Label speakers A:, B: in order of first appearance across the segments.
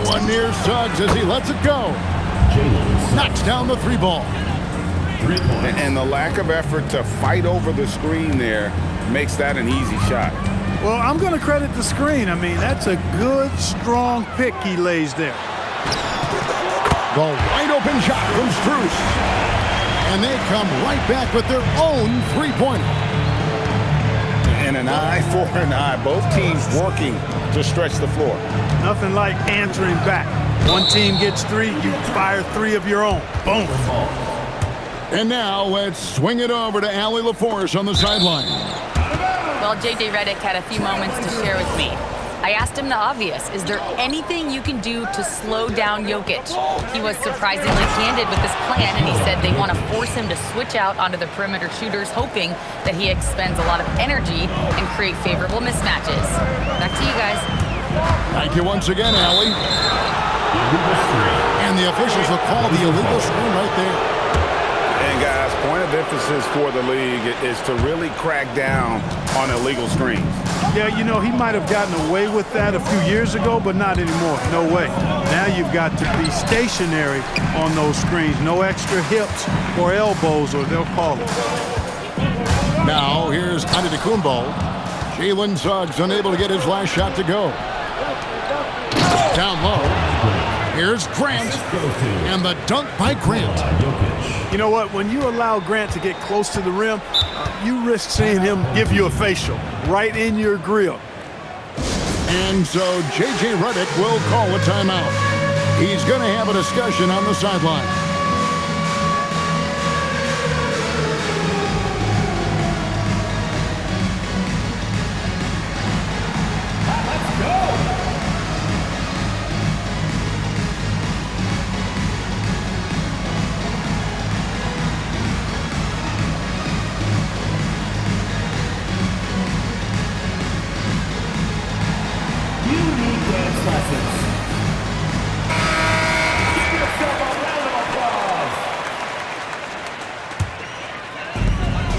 A: one near Suggs as he lets it go. Knocks down the three ball.
B: And the lack of effort to fight over the screen there makes that an easy shot.
C: Well, I'm going to credit the screen. I mean, that's a good, strong pick he lays there.
A: The wide open shot from Strus. And they come right back with their own three-pointer.
B: And an eye for an eye. Both teams working to stretch the floor.
C: Nothing like answering back. One team gets three, you fire three of your own. Boom.
A: And now let's swing it over to Allie LaForce on the sideline.
D: Well, J.J. Redick had a few moments to share with me. I asked him the obvious. Is there anything you can do to slow down Jokic? He was surprisingly candid with this plan, and he said they want to force him to switch out onto the perimeter shooters, hoping that he expends a lot of energy and create favorable mismatches. Back to you guys.
A: Thank you once again, Allie. And the officials will call the illegal screen right there.
B: And guys, point of emphasis for the league is to really crack down on illegal screens.
C: Yeah, you know, he might have gotten away with that a few years ago, but not anymore. No way. Now you've got to be stationary on those screens. No extra hips or elbows, or they'll call it.
A: Now, here's Antetokounmpo. Jalen Suggs unable to get his last shot to go. Down low. Here's Grant. And the dunk by Grant.
C: You know what? When you allow Grant to get close to the rim, you risk seeing him give you a facial right in your grill.
A: And so J.J. Redick will call a timeout. He's going to have a discussion on the sideline.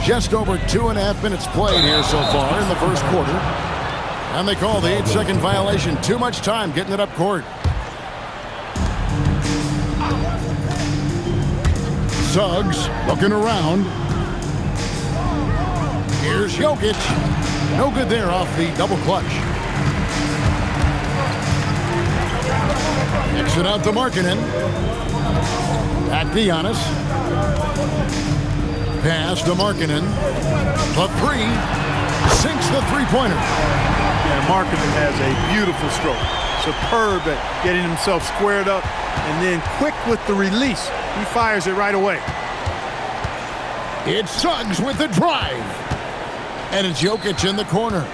A: Just over 2.5 minutes played here so far in the first quarter. And they call the 8-second violation. Too much time getting it up court. Suggs looking around. Here's Jokic. No good there off the double clutch. Kicks it out to Markkanen. Back to Giannis. Pass to Markkanen. The three. Sinks the three-pointer.
C: Yeah, Markkanen has a beautiful stroke. Superb at getting himself squared up and then quick with the release. He fires it right away.
A: It's Suggs with the drive. And it's Jokic in the corner.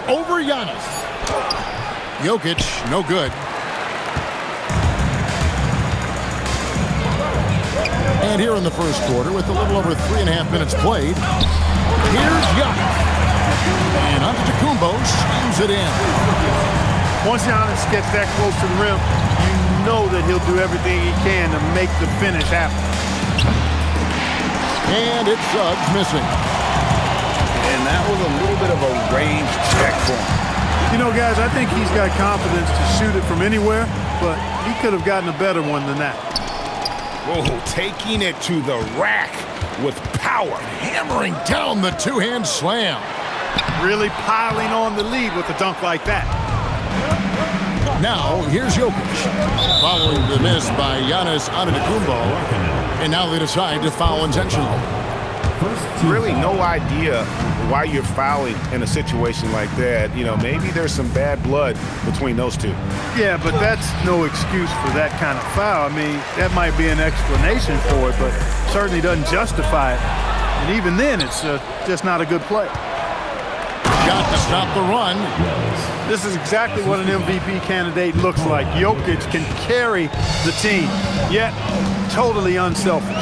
A: Over Giannis. Jokic, no good. And here in the first quarter, with a little over 3.5 minutes played, here's Giannis. And Antetokounmpo slams it in.
C: Once Giannis gets that close to the rim, you know that he'll do everything he can to make the finish happen.
A: And it's Suggs missing.
B: And that was a little bit of a range check for him.
C: You know, guys, I think he's got confidence to shoot it from anywhere, but he could have gotten a better one than that.
B: Oh, taking it to the rack with power.
A: Hammering down the two-hand slam.
C: Really piling on the lead with a dunk like that.
A: Now, here's Jokic. Following the miss by Giannis Antetokounmpo. And now they decide to foul intentionally.
B: Really no idea why you're fouling in a situation like that. You know, maybe there's some bad blood between those two.
C: Yeah, but that's no excuse for that kind of foul. I mean, that might be an explanation for it, but certainly doesn't justify it. And even then, it's just not a good play.
A: Shot to stop the run.
C: This is exactly what an MVP candidate looks like. Jokic can carry the team, yet totally unselfish.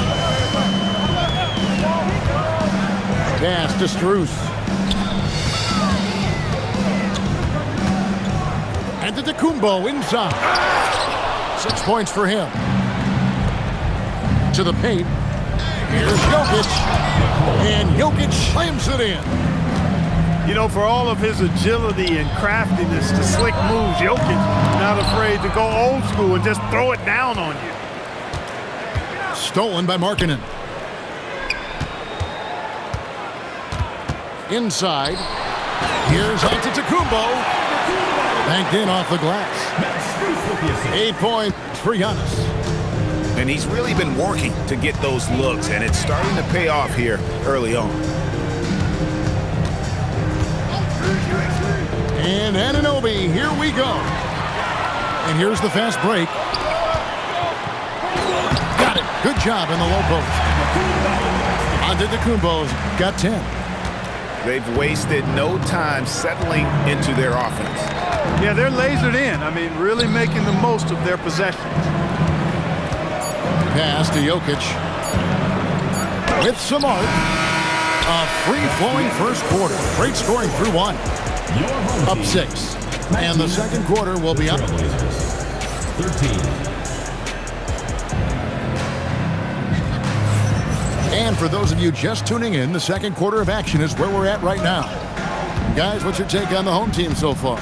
A: Pass to Strus. And to Antetokounmpo inside. 6 points for him. To the paint. Here's Jokic. And Jokic slams it in.
C: You know, for all of his agility and craftiness, the slick moves, Jokic not afraid to go old school and just throw it down on you.
A: Stolen by Markkanen. Inside. Here's Antetokounmpo. Banked in off the glass. 8 points for Giannis.
B: And he's really been working to get those looks, and it's starting to pay off here early on.
A: And Anunoby, here we go. And here's the fast break. Got it. Good job in the low post. Antetokounmpo's got 10.
B: They've wasted no time settling into their offense.
C: Yeah, they're lasered in. I mean, really making the most of their possessions.
A: Pass to Jokic. With some art. A free-flowing first quarter. Great scoring through one. Up 6. And the second quarter will be up.
E: 13.
A: And for those of you just tuning in, the second quarter of action is where we're at right now. Guys, what's your take on the home team so far?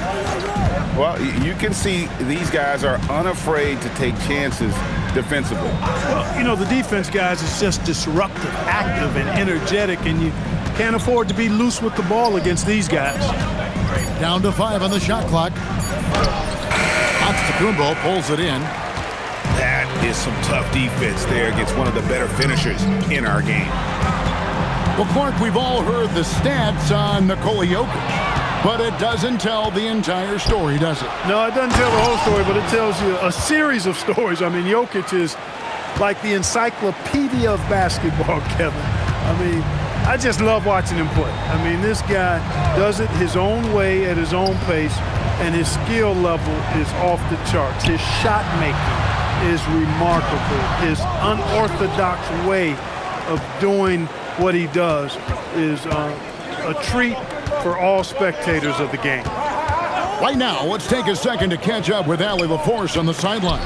B: Well, you can see these guys are unafraid to take chances defensively.
C: Well, you know, the defense, guys, is just disruptive, active, and energetic, and you can't afford to be loose with the ball against these guys.
A: Down to 5 on the shot clock. Antetokounmpo pulls it in.
B: That is some tough defense there against one of the better finishers in our game.
A: Well, Clark, we've all heard the stats on Nikola Jokic, but it doesn't tell the entire story, does it?
C: No, it doesn't tell the whole story, but it tells you a series of stories. I mean, Jokic is like the encyclopedia of basketball, Kevin. I mean, I just love watching him play. I mean, this guy does it his own way at his own pace, and his skill level is off the charts. His shot making is remarkable. His unorthodox way of doing what he does is a treat for all spectators of the game.
A: Right now, let's take a second to catch up with Allie LaForce on the sidelines.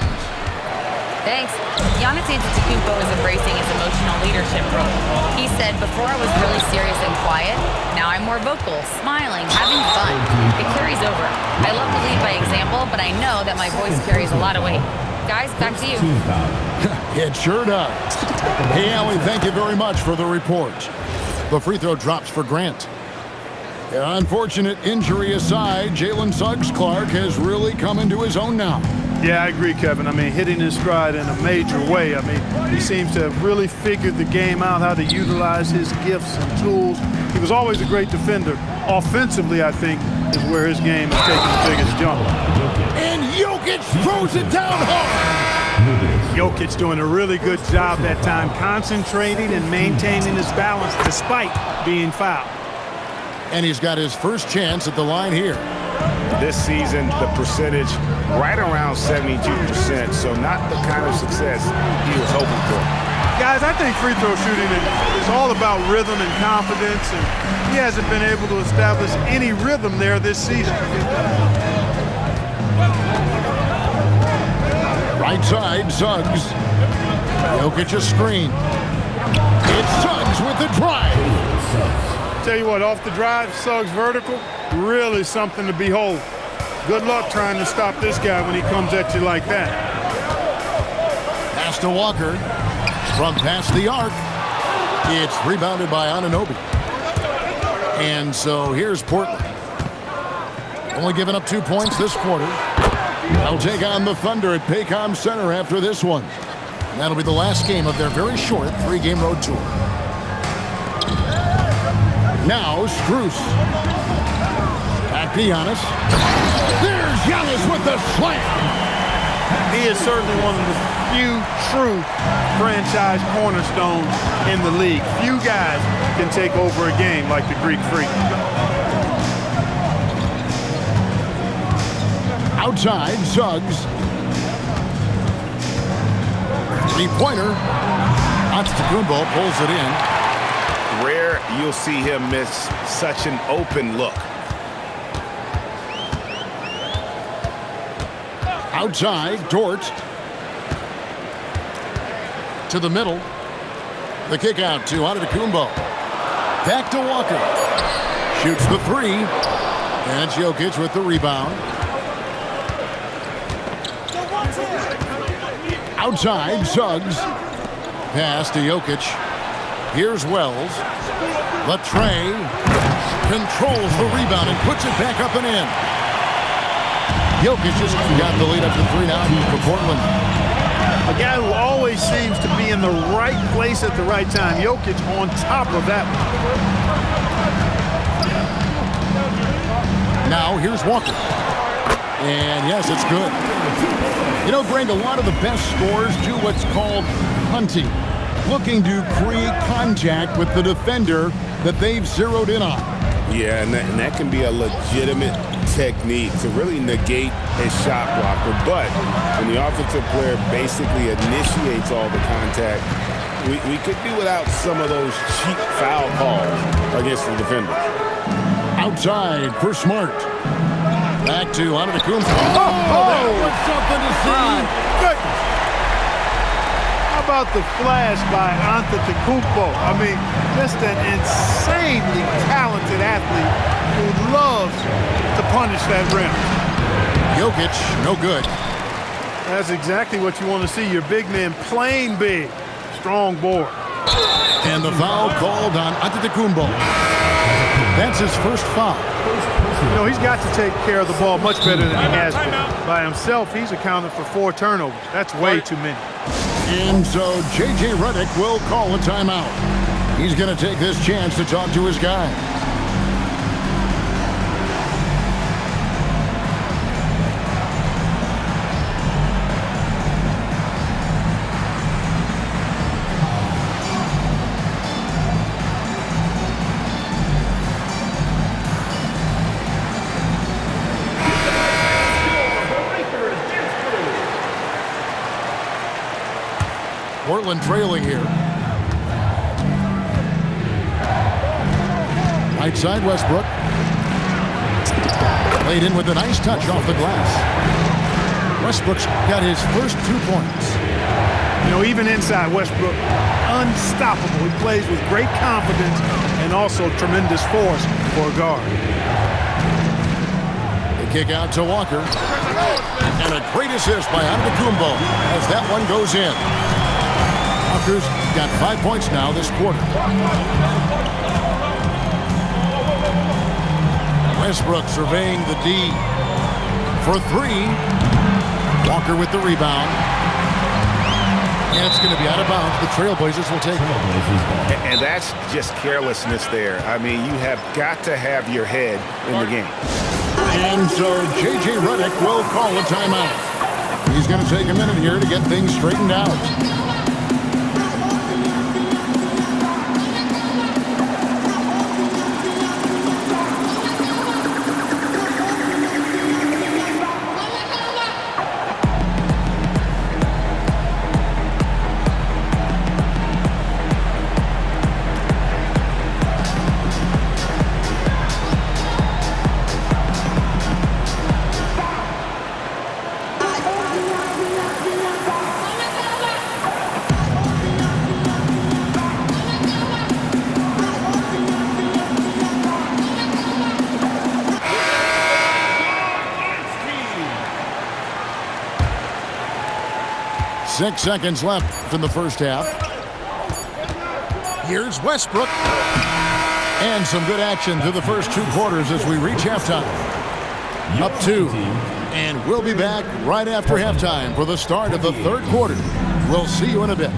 D: Thanks. Giannis Antetokounmpo is embracing his emotional leadership role. He said, before I was really serious and quiet, now I'm more vocal, smiling, having fun. It carries over. I love to lead by example, but I know that my voice carries a lot of weight. Guys, back to you.
A: It sure does. Hey, Allie, thank you very much for the report. The free throw drops for Grant. Unfortunate injury aside, Jalen Suggs Clark has really come into his own now.
C: Yeah, I agree, Kevin. I mean, hitting his stride in a major way. I mean, he seems to have really figured the game out, how to utilize his gifts and tools. He was always a great defender. Offensively, I think, is where his game is taking the biggest jump.
A: And Jokic throws it down hard.
C: Jokic doing a really good job that time, concentrating and maintaining his balance despite being fouled.
A: And he's got his first chance at the line here.
B: This season, the percentage right around 72%, so not the kind of success he was hoping for.
C: Guys, I think free throw shooting is all about rhythm and confidence, and he hasn't been able to establish any rhythm there this season.
A: Right side, Suggs. Jokic a screen. It's Suggs with the drive.
C: Tell you what, off the drive, Suggs vertical, really something to behold. Good luck trying to stop this guy when he comes at you like that.
A: Pass to Walker. From past the arc. It's rebounded by Anunoby. And so here's Portland. Only giving up 2 points this quarter. They'll take on the Thunder at Paycom Center after this one. And that'll be the last game of their very short 3-game road tour. Now, Strus. Back to Giannis. There's Giannis with the slam.
C: He is certainly one of the few true franchise cornerstones in the league. Few guys can take over a game like the Greek Freak.
A: Outside, Suggs. Three-pointer. Antetokounmpo pulls it in.
B: Rare you'll see him miss such an open look.
A: Outside, Dort. To the middle. The kick out to Antetokounmpo. Back to Walker. Shoots the three. And it's Jokic with the rebound. Outside, Suggs. Pass to Jokic. Here's Wells. Latrey controls the rebound and puts it back up and in. Jokic just got the lead up to 3 now for Portland.
C: A guy who always seems to be in the right place at the right time. Jokic on top of that one.
A: Now here's Walker. And yes, it's good. You know, Greg, a lot of the best scorers do what's called hunting, looking to create contact with the defender that they've zeroed in on.
B: Yeah, and that can be a legitimate technique to really negate a shot blocker. But when the offensive player basically initiates all the contact, we could do without some of those cheap foul calls against the defender.
A: Outside for Smart. Back to Antetokounmpo. That was something to see.
C: Goodness. How about the flash by Antetokounmpo? I mean, just an insanely talented athlete who loves to punish that rim.
A: Jokic, no good.
C: That's exactly what you want to see. Your big man playing big. Strong board.
A: And the foul called on Antetokounmpo. That's his first foul.
C: You know, he's got to take care of the ball much better than he has been. By himself, he's accounted for 4 turnovers. That's way too many.
A: And so J.J. Redick will call a timeout. He's going to take this chance to talk to his guy. Portland trailing here. Right side, Westbrook. Played in with a nice touch off the glass. Westbrook's got his first 2 points.
C: You know, even inside, Westbrook, unstoppable. He plays with great confidence and also tremendous force for a guard.
A: The kick out to Walker. And a great assist by Antetokounmpo as that one goes in. Walker's got 5 points now this quarter. Westbrook surveying the D for 3. Walker with the rebound. And it's going to be out of bounds. The Trailblazers will take it.
B: And that's just carelessness there. I mean, you have got to have your head in the game.
A: And so J.J. Redick will call a timeout. He's going to take a minute here to get things straightened out. Six seconds left in the first half. Here's Westbrook. And some good action through the first 2 quarters as we reach halftime. Up 2. And we'll be back right after halftime for the start of the 3rd quarter. We'll see you in a bit.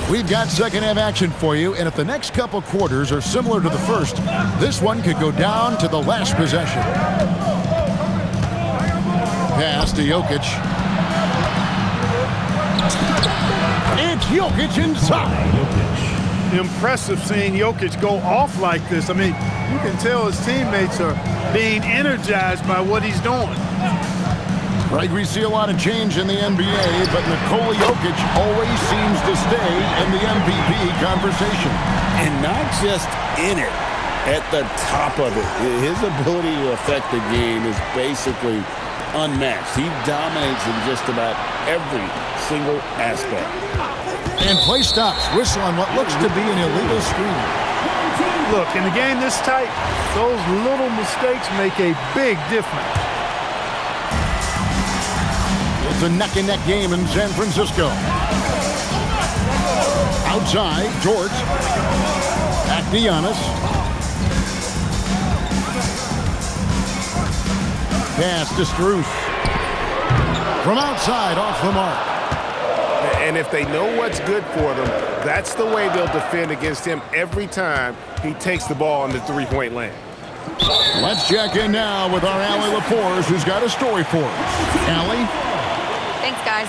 A: We've got second half action for you, and if the next couple quarters are similar to the first, this one could go down to the last possession. Pass to Jokic. It's Jokic inside.
C: Impressive seeing Jokic go off like this. I mean, you can tell his teammates are being energized by what he's doing.
A: Right, we see a lot of change in the NBA, but Nikola Jokic always seems to stay in the MVP conversation.
F: And not just in it, at the top of it. His ability to affect the game is basically unmatched. He dominates in just about every single aspect.
A: And play stops. Whistle on what looks to be an illegal screen.
C: Look, in a game this tight, those little mistakes make a big difference.
A: It's a neck-and-neck game in San Francisco. Outside, George. Back to Giannis. Pass to Strus. From outside, off the mark.
B: And if they know what's good for them, that's the way they'll defend against him every time he takes the ball in the three-point lane.
A: Let's check in now with our Allie LaForce, who's got a story for us. Allie?
D: Thanks, guys.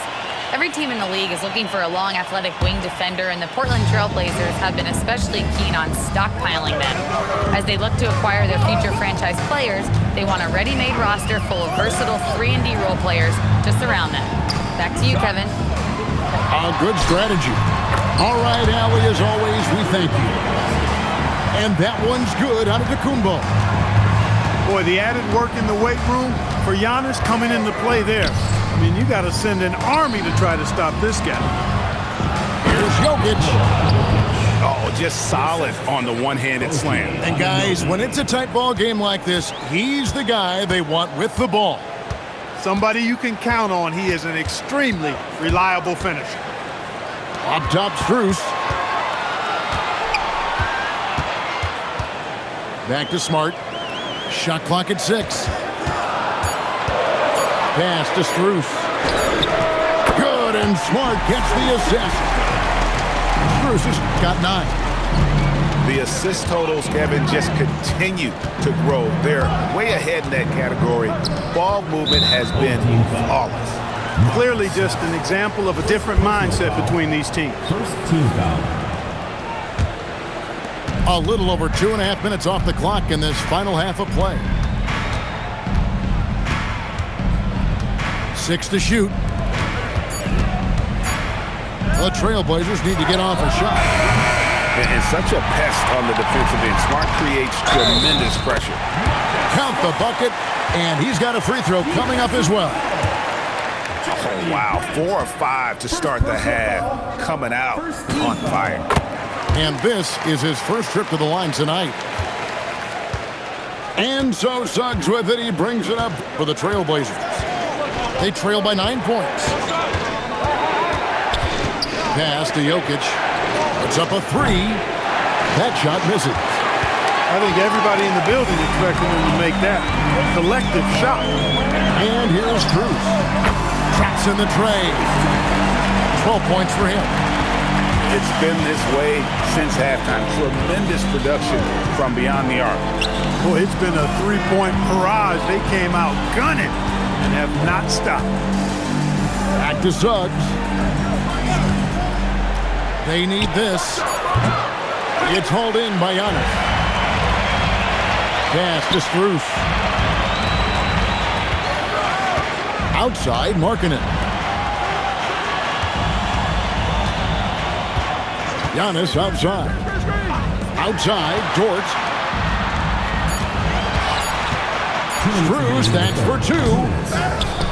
D: Every team in the league is looking for a long, athletic wing defender, and the Portland Trail Blazers have been especially keen on stockpiling them. As they look to acquire their future franchise players, they want a ready-made roster full of versatile 3-and-D role players to surround them. Back to you, Kevin.
A: A good strategy. All right, Allie, as always, we thank you. And that one's good out of Antetokounmpo.
C: Boy, the added work in the weight room for Giannis coming into play there. I mean, you got to send an army to try to stop this guy.
A: Here's Jokic.
B: Oh, just solid on the one-handed slam.
A: And guys, when it's a tight ball game like this, he's the guy they want with the ball.
C: Somebody you can count on. He is an extremely reliable finisher.
A: Up top, Strus. Back to Smart. Shot clock at 6. Pass to Strus. Good, and Smart gets the assist. Strus has got 9.
B: The assist totals, Kevin, just continue to grow. They're way ahead in that category. Ball movement has been flawless.
C: Clearly just an example of a different mindset between these teams.
E: First team foul.
A: A little over 2.5 minutes off the clock in this final half of play. 6 to shoot. The Trailblazers need to get off a shot.
B: And such a pest on the defensive end. Smart creates tremendous pressure.
A: Count the bucket, and he's got a free throw coming up as well.
B: Oh, wow. 4 of 5 to start the half. Coming out on fire.
A: And this is his first trip to the line tonight. And so Suggs with it. He brings it up for the Trailblazers. They trail by 9 points. Pass to Jokic. It's up a 3. That shot misses.
C: I think everybody in the building expected him to make that collective shot.
A: And here's Strus. Traps in the tray. 12 points for him.
B: It's been this way since halftime. Tremendous production from beyond the arc.
C: Boy, it's been a three-point barrage. They came out gunning and have not stopped.
A: Back to Suggs. They need this. It's hauled in by Giannis. Pass to Strus. Outside, Markkanen. Giannis outside. Outside, Dort. Strus, that's for 2.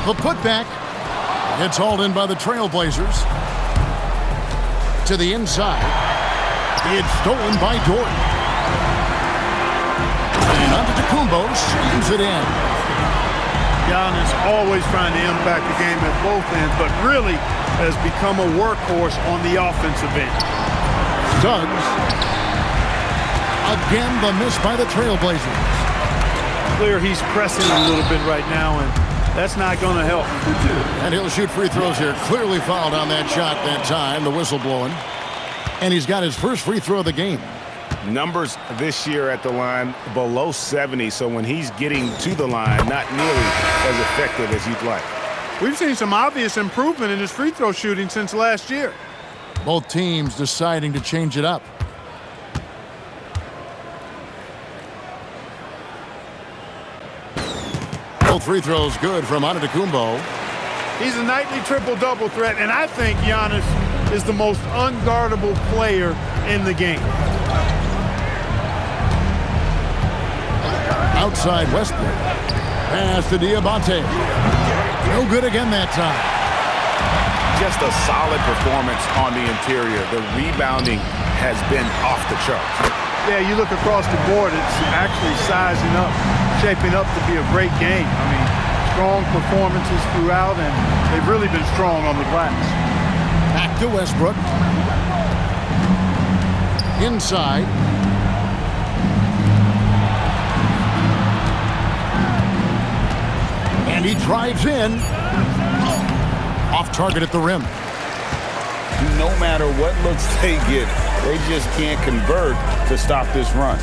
A: The putback. It's hauled in by the Trailblazers. To the inside. It's stolen by Dort. And Antetokounmpo schemes it in.
C: Giannis always trying to impact the game at both ends, but really has become a workhorse on the offensive end.
A: Suggs. Again, the miss by the Trailblazers.
C: Clear he's pressing a little bit right now, and that's not going to help.
A: And he'll shoot free throws here. Clearly fouled on that shot that time, the whistle blowing. And he's got his first free throw of the game.
B: Numbers this year at the line below 70, so when he's getting to the line, not nearly as effective as you'd like.
C: We've seen some obvious improvement in his free throw shooting since last year.
A: Both teams deciding to change it up. Both free throws good from Antetokounmpo.
C: He's a nightly triple-double threat, and I think Giannis is the most unguardable player in the game.
A: Outside Westbrook. Pass to Diabate. No good again that time.
B: Just a solid performance on the interior. The rebounding has been off the charts.
C: Yeah, you look across the board, it's actually sizing up, shaping up to be a great game. I mean, strong performances throughout, and they've really been strong on the glass.
A: Back to Westbrook. Inside. And he drives in. Off target at the rim.
F: No matter what looks they get, they just can't convert to stop this run.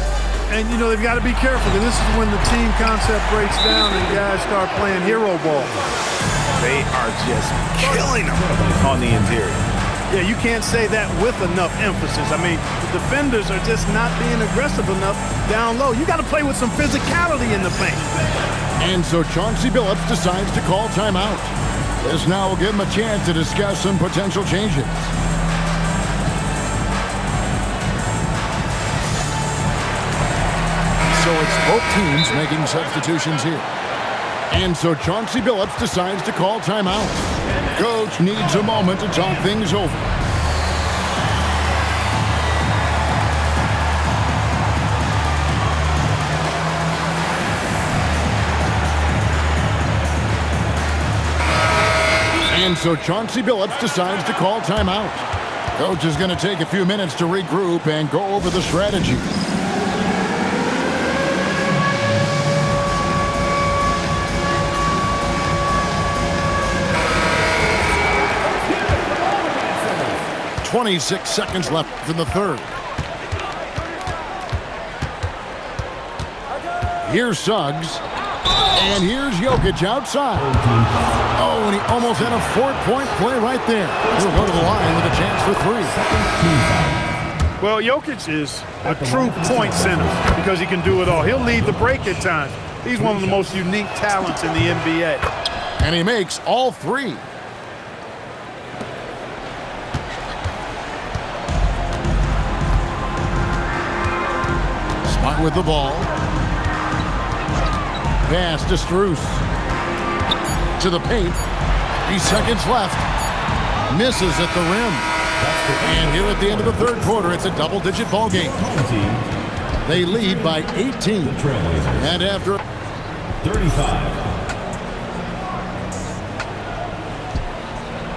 C: And, you know, they've got to be careful, because this is when the team concept breaks down and guys start playing hero ball.
B: They are just killing them on the interior.
C: Yeah, you can't say that with enough emphasis. I mean, the defenders are just not being aggressive enough down low. You got to play with some physicality in the paint.
A: And so Chauncey Billups decides to call timeout. This now will give him a chance to discuss some potential changes. So it's both teams making substitutions here. And so Chauncey Billups decides to call timeout. Coach needs a moment to talk things over. And so Chauncey Billups decides to call timeout. Coach is going to take a few minutes to regroup and go over the strategy. "26 seconds left in the third. Here's Suggs. And here's Jokic outside. Oh, and he almost had a 4-point play right there. He'll go to the line with a chance for three.
C: Well, Jokic is a true point center because he can do it all. He'll lead the break at times. He's one of the most unique talents in the NBA.
A: And he makes all three. Smart with the ball. Pass to Strus. To the paint. 3 seconds left. Misses at the rim. And here at the end of the third quarter, it's a double-digit ball game. They lead by 18. And after
E: 35.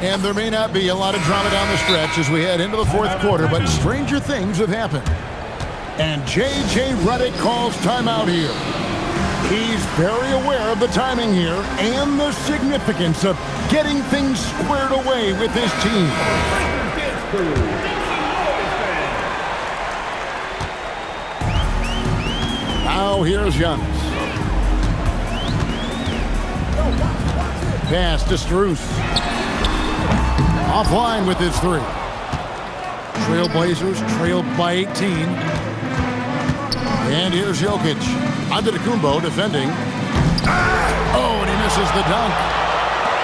A: And there may not be a lot of drama down the stretch as we head into the fourth quarter, but stranger things have happened. And J.J. Redick calls timeout here. He's very aware of the timing here and the significance of getting things squared away with his team. Now here's Giannis. Pass to Strus. Offline with his three. Trailblazers trailed by 18. And here's Jokic. Antetokounmpo defending. Oh, and he misses the dunk.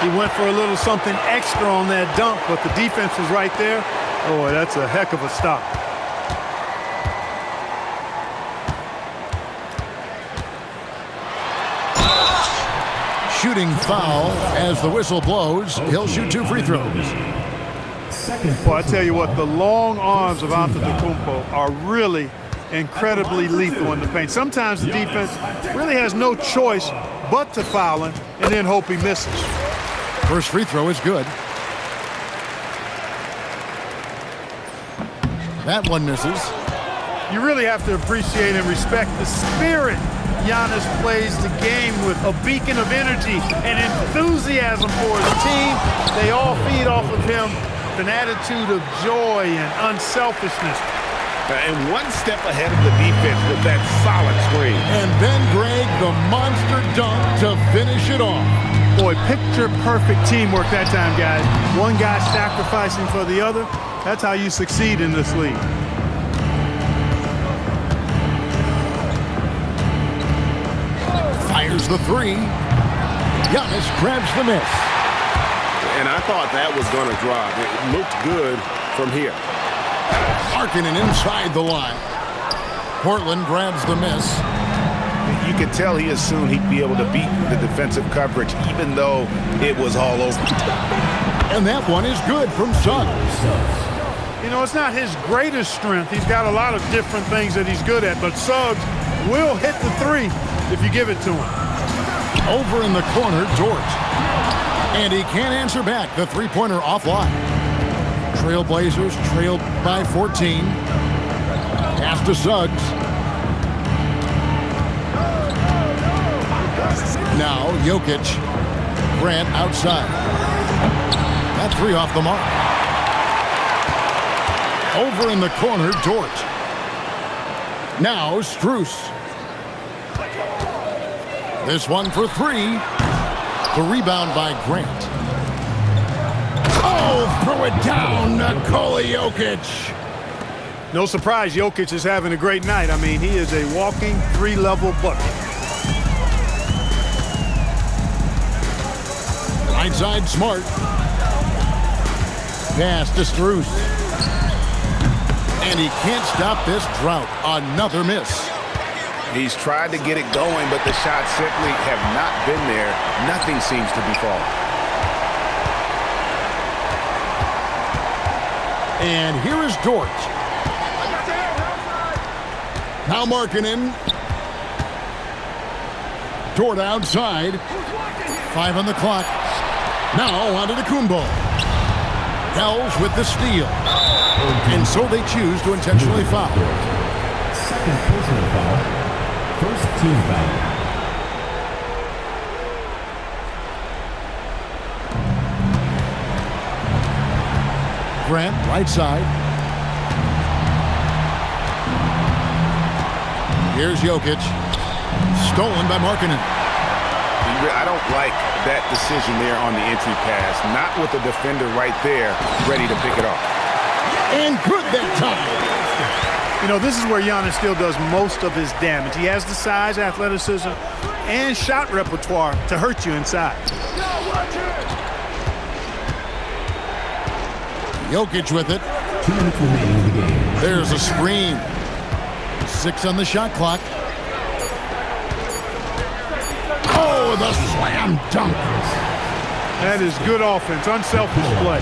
C: He went for a little something extra on that dunk, but the defense was right there. Oh, that's a heck of a stop.
A: Shooting foul as the whistle blows. He'll shoot 2 free throws.
C: Well, I tell you what, the long arms of Antetokounmpo are really incredibly lethal in the paint. Sometimes the defense really has no choice but to foul him and then hope he misses.
A: First free throw is good. That one misses.
C: You really have to appreciate and respect the spirit Giannis plays the game with, a beacon of energy and enthusiasm for his team. They all feed off of him with an attitude of joy and unselfishness.
B: And one step ahead of the defense with that solid screen.
A: And then Greg, the monster dunk to finish it off.
C: Boy, picture-perfect teamwork that time, guys. One guy sacrificing for the other. That's how you succeed in this league.
A: Fires the three. Giannis grabs the miss.
B: And I thought that was going to drop. It looked good from here.
A: Markkanen inside the line. Portland grabs the miss.
B: You could tell he assumed he'd be able to beat the defensive coverage, even though it was all over.
A: And that one is good from Suggs.
C: You know, it's not his greatest strength. He's got a lot of different things that he's good at, but Suggs will hit the three if you give it to him.
A: Over in the corner, Dort. And he can't answer back. The three-pointer offline. Trailblazers trailed by 14. Pass to Suggs. Now Jokic. Grant outside. That three off the mark. Over in the corner, Dort. Now Strus. This one for three. The rebound by Grant. Oh, throw it down, Nikola Jokic.
C: No surprise, Jokic is having a great night. I mean, he is a walking three-level bucket.
A: Right side, Smart. Pass to Strus. And he can't stop this drought. Another miss.
B: He's tried to get it going, but the shots simply have not been there. Nothing seems to be falling.
A: And here is Dort. Now Markkanen. Dort outside. 5 on the clock. Now onto the Kumbo. Hells with the steal. And so they choose to intentionally foul.
E: Second personal foul. First team foul.
A: Grant, right side. Here's Jokic. Stolen by Markkanen.
B: I don't like that decision there on the entry pass. Not with the defender right there, ready to pick it off.
A: And good that time.
C: You know, this is where Giannis still does most of his damage. He has the size, athleticism, and shot repertoire to hurt you inside.
A: Jokic with it.
E: 2 minutes remaining in the game.
A: There's a screen. 6 on the shot clock. Oh, the slam dunk.
C: That is good offense, unselfish play.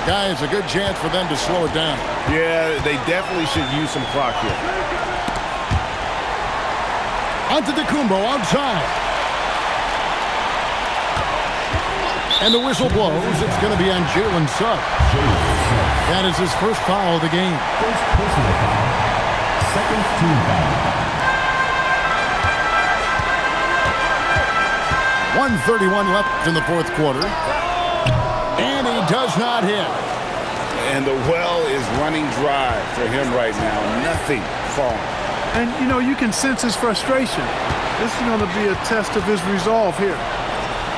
A: Guys, a good chance for them to slow it down.
B: Yeah, they definitely should use some clock here.
A: Onto the Kumbo outside. And the whistle blows. It's going to be on Jalen Suggs. That is his first foul of the game.
E: First personal foul. Second team foul.
A: 1:31 left in the fourth quarter. And he does not hit.
B: And the well is running dry for him right now. Nothing falling.
C: And, you know, you can sense his frustration. This is going to be a test of his resolve here.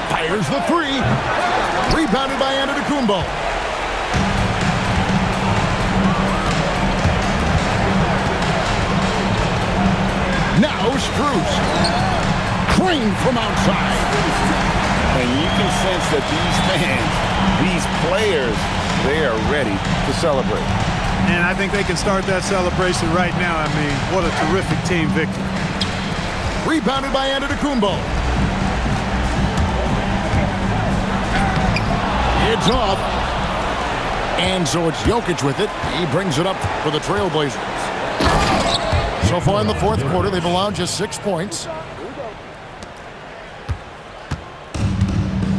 A: Fires the three. Rebounded by Antetokounmpo. Now Strus. Crane from outside.
B: And you can sense that these fans, these players, they are ready to celebrate.
C: And I think they can start that celebration right now. I mean, what a terrific team victory.
A: Rebounded by Antetokounmpo. It's off. And so it's Jokic with it. He brings it up for the Trailblazers. So far in the fourth quarter, they've allowed just 6 points.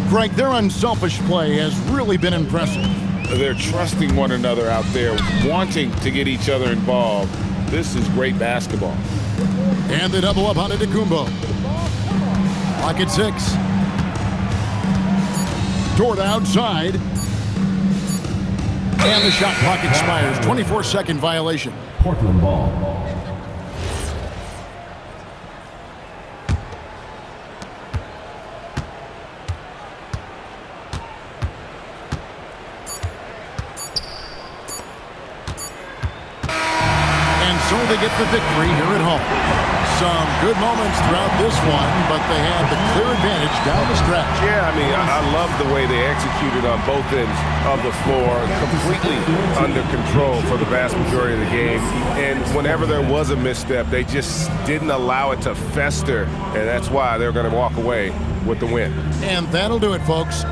A: Greg, their unselfish play has really been impressive.
B: They're trusting one another out there, wanting to get each other involved. This is great basketball.
A: And they double up on Antetokounmpo. Clock at 6. Dort outside. And the shot clock expires. 24-second violation.
E: Portland ball.
A: So they get the victory here at home. Some good moments throughout this one, but they had the clear advantage down the stretch.
B: Yeah, I mean, I love the way they executed on both ends of the floor, completely under control for the vast majority of the game. And whenever there was a misstep, they just didn't allow it to fester, and that's why they're going to walk away with the win.
A: And that'll do it, folks.